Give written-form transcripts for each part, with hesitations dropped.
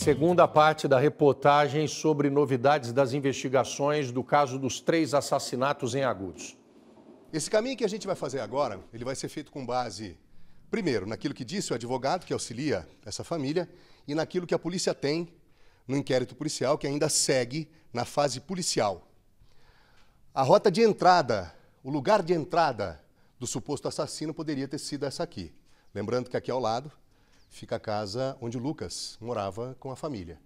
Segunda parte da reportagem sobre novidades das investigações do caso dos 3 assassinatos em Agudos. Esse caminho que a gente vai fazer agora, ele vai ser feito com base, primeiro, naquilo que disse o advogado que auxilia essa família e naquilo que a polícia tem no inquérito policial, que ainda segue na fase policial. A rota de entrada, o lugar de entrada do suposto assassino poderia ter sido essa aqui. Lembrando que aqui ao lado fica a casa onde o Lucas morava com a família.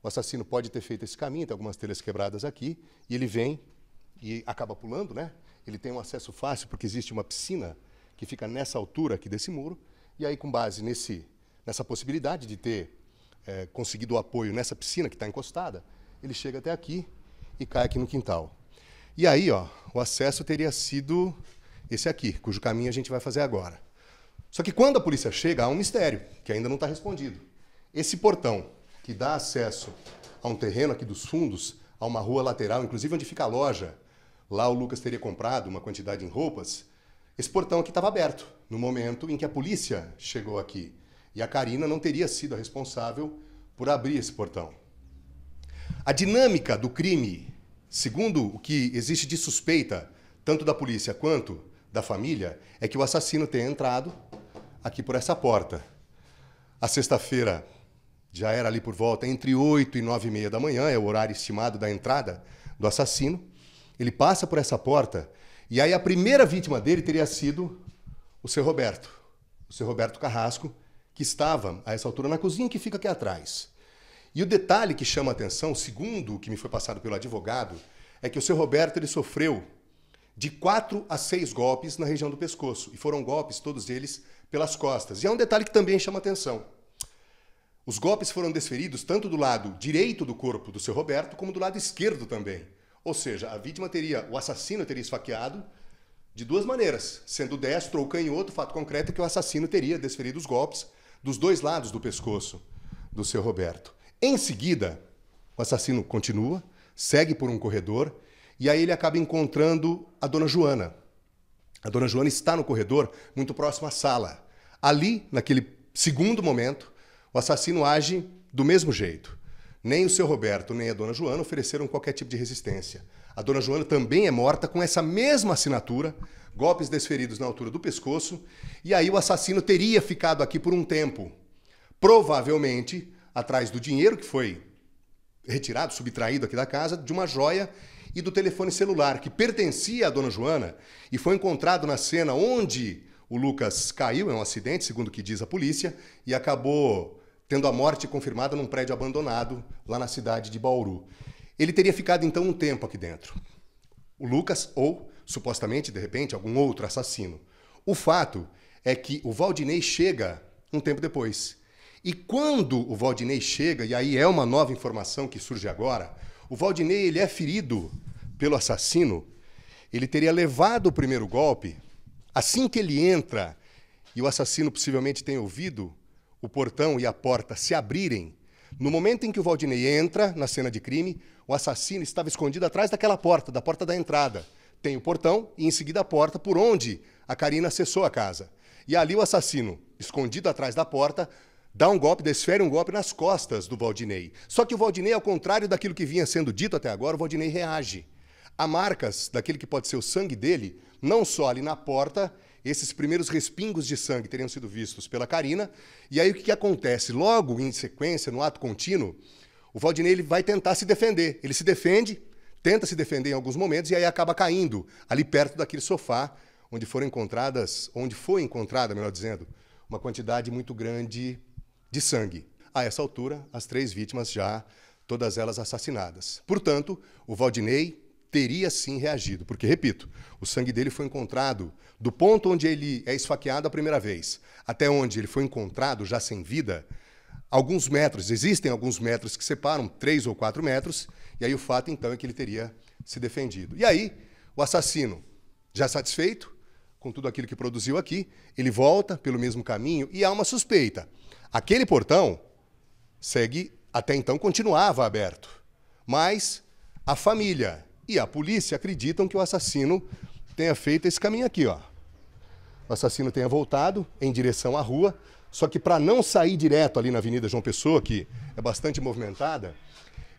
O assassino pode ter feito esse caminho, tem algumas telhas quebradas aqui, e ele vem e acaba pulando, né? Ele tem um acesso fácil porque existe uma piscina que fica nessa altura aqui desse muro, e aí com base nessa possibilidade de ter conseguido o apoio nessa piscina que está encostada, ele chega até aqui e cai aqui no quintal. E aí, ó, o acesso teria sido esse aqui, cujo caminho a gente vai fazer agora. Só que quando a polícia chega, há um mistério, que ainda não está respondido. Esse portão, que dá acesso a um terreno aqui dos fundos, a uma rua lateral, inclusive onde fica a loja, lá o Lucas teria comprado uma quantidade em roupas, esse portão aqui estava aberto, no momento em que a polícia chegou aqui. E a Karina não teria sido a responsável por abrir esse portão. A dinâmica do crime, segundo o que existe de suspeita, tanto da polícia quanto da família, é que o assassino tenha entrado aqui por essa porta. A sexta-feira já era ali por volta entre 8 e 9h30 da manhã, é o horário estimado da entrada do assassino. Ele passa por essa porta e aí a primeira vítima dele teria sido o seu Roberto Carrasco, que estava a essa altura na cozinha que fica aqui atrás. E o detalhe que chama a atenção, segundo o que me foi passado pelo advogado, é que o seu Roberto ele sofreu de 4 a 6 golpes na região do pescoço. E foram golpes, todos eles, pelas costas. E há um detalhe que também chama atenção. Os golpes foram desferidos tanto do lado direito do corpo do seu Roberto, como do lado esquerdo também. Ou seja, o assassino teria esfaqueado de duas maneiras, sendo destro ou canhoto. O fato concreto é que o assassino teria desferido os golpes dos dois lados do pescoço do seu Roberto. Em seguida, o assassino continua, segue por um corredor, e aí ele acaba encontrando a dona Joana. A dona Joana está no corredor, muito próximo à sala. Ali, naquele segundo momento, o assassino age do mesmo jeito. Nem o seu Roberto, nem a dona Joana ofereceram qualquer tipo de resistência. A dona Joana também é morta com essa mesma assinatura, golpes desferidos na altura do pescoço, e aí o assassino teria ficado aqui por um tempo, provavelmente atrás do dinheiro que foi retirado, subtraído aqui da casa, de uma joia e do telefone celular, que pertencia à dona Joana e foi encontrado na cena onde o Lucas caiu, é um acidente, segundo o que diz a polícia, e acabou tendo a morte confirmada num prédio abandonado lá na cidade de Bauru. Ele teria ficado, então, um tempo aqui dentro. O Lucas ou, supostamente, de repente, algum outro assassino. O fato é que o Valdinei chega um tempo depois. E quando o Valdinei chega, e aí é uma nova informação que surge agora, o Valdinei ele é ferido pelo assassino, ele teria levado o primeiro golpe, assim que ele entra, e o assassino possivelmente tem ouvido o portão e a porta se abrirem, no momento em que o Valdinei entra na cena de crime, o assassino estava escondido atrás daquela porta, da porta da entrada. Tem o portão e em seguida a porta por onde a Karina acessou a casa. E ali o assassino, escondido atrás da porta, dá um golpe, desfere um golpe nas costas do Valdinei. Só que o Valdinei, ao contrário daquilo que vinha sendo dito até agora, o Valdinei reage. Há marcas daquele que pode ser o sangue dele, não só ali na porta, esses primeiros respingos de sangue teriam sido vistos pela Karina. E aí o que acontece? Logo em sequência, no ato contínuo, o Valdinei ele vai tentar se defender. Ele se defende, tenta se defender em alguns momentos e aí acaba caindo ali perto daquele sofá onde foi encontrada, melhor dizendo, uma quantidade muito grande de sangue. A essa altura, as 3 vítimas já, todas elas assassinadas. Portanto, o Valdinei teria sim reagido, porque, repito, o sangue dele foi encontrado do ponto onde ele é esfaqueado a primeira vez, até onde ele foi encontrado já sem vida, alguns metros, existem alguns metros que separam, 3 ou 4 metros, e aí o fato então é que ele teria se defendido. E aí, o assassino, já satisfeito com tudo aquilo que produziu aqui, ele volta pelo mesmo caminho e há uma suspeita. Aquele portão até então continuava aberto, mas a família e a polícia acreditam que o assassino tenha feito esse caminho aqui, ó. O assassino tenha voltado em direção à rua, Só que para não sair direto ali na Avenida João Pessoa, que é bastante movimentada,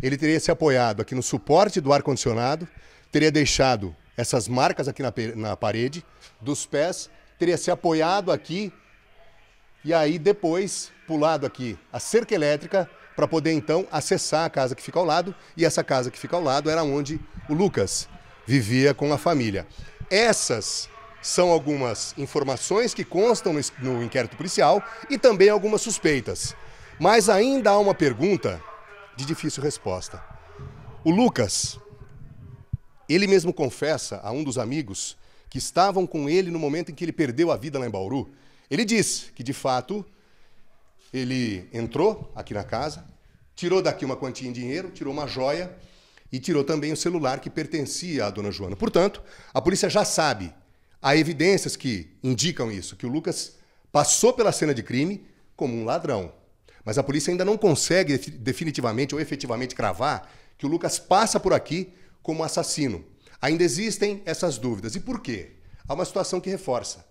ele teria se apoiado aqui no suporte do ar-condicionado, teria deixado essas marcas aqui na parede dos pés, teria se apoiado aqui e aí depois pulado aqui a cerca elétrica para poder então acessar a casa que fica ao lado, e essa casa que fica ao lado era onde o Lucas vivia com a família. Essas são algumas informações que constam no inquérito policial e também algumas suspeitas. Mas ainda há uma pergunta de difícil resposta. O Lucas, ele mesmo confessa a um dos amigos que estavam com ele no momento em que ele perdeu a vida lá em Bauru. Ele diz que, de fato, ele entrou aqui na casa, tirou daqui uma quantia em dinheiro, tirou uma joia e tirou também o celular que pertencia à dona Joana. Portanto, a polícia já sabe, há evidências que indicam isso, que o Lucas passou pela cena de crime como um ladrão. Mas a polícia ainda não consegue definitivamente ou efetivamente cravar que o Lucas passa por aqui como assassino. Ainda existem essas dúvidas. E por quê? Há uma situação que reforça.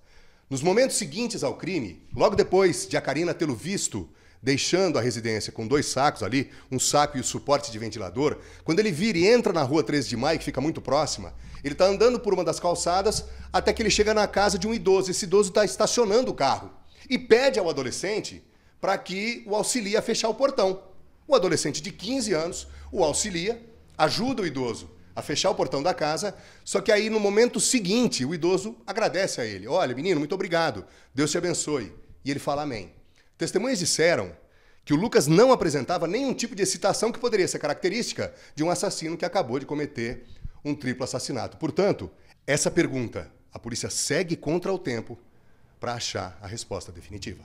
Nos momentos seguintes ao crime, logo depois de a Karina tê-lo visto deixando a residência com 2 sacos ali, um saco e o suporte de ventilador, quando ele vira e entra na rua 13 de Maio, que fica muito próxima, ele está andando por uma das calçadas até que ele chega na casa de um idoso. Esse idoso está estacionando o carro e pede ao adolescente para que o auxilie a fechar o portão. O adolescente de 15 anos o auxilia, ajuda o idoso a fechar o portão da casa, só que aí no momento seguinte o idoso agradece a ele. Olha, menino, muito obrigado, Deus te abençoe. E ele fala amém. Testemunhas disseram que o Lucas não apresentava nenhum tipo de excitação que poderia ser característica de um assassino que acabou de cometer um triplo assassinato. Portanto, essa pergunta, a polícia segue contra o tempo para achar a resposta definitiva.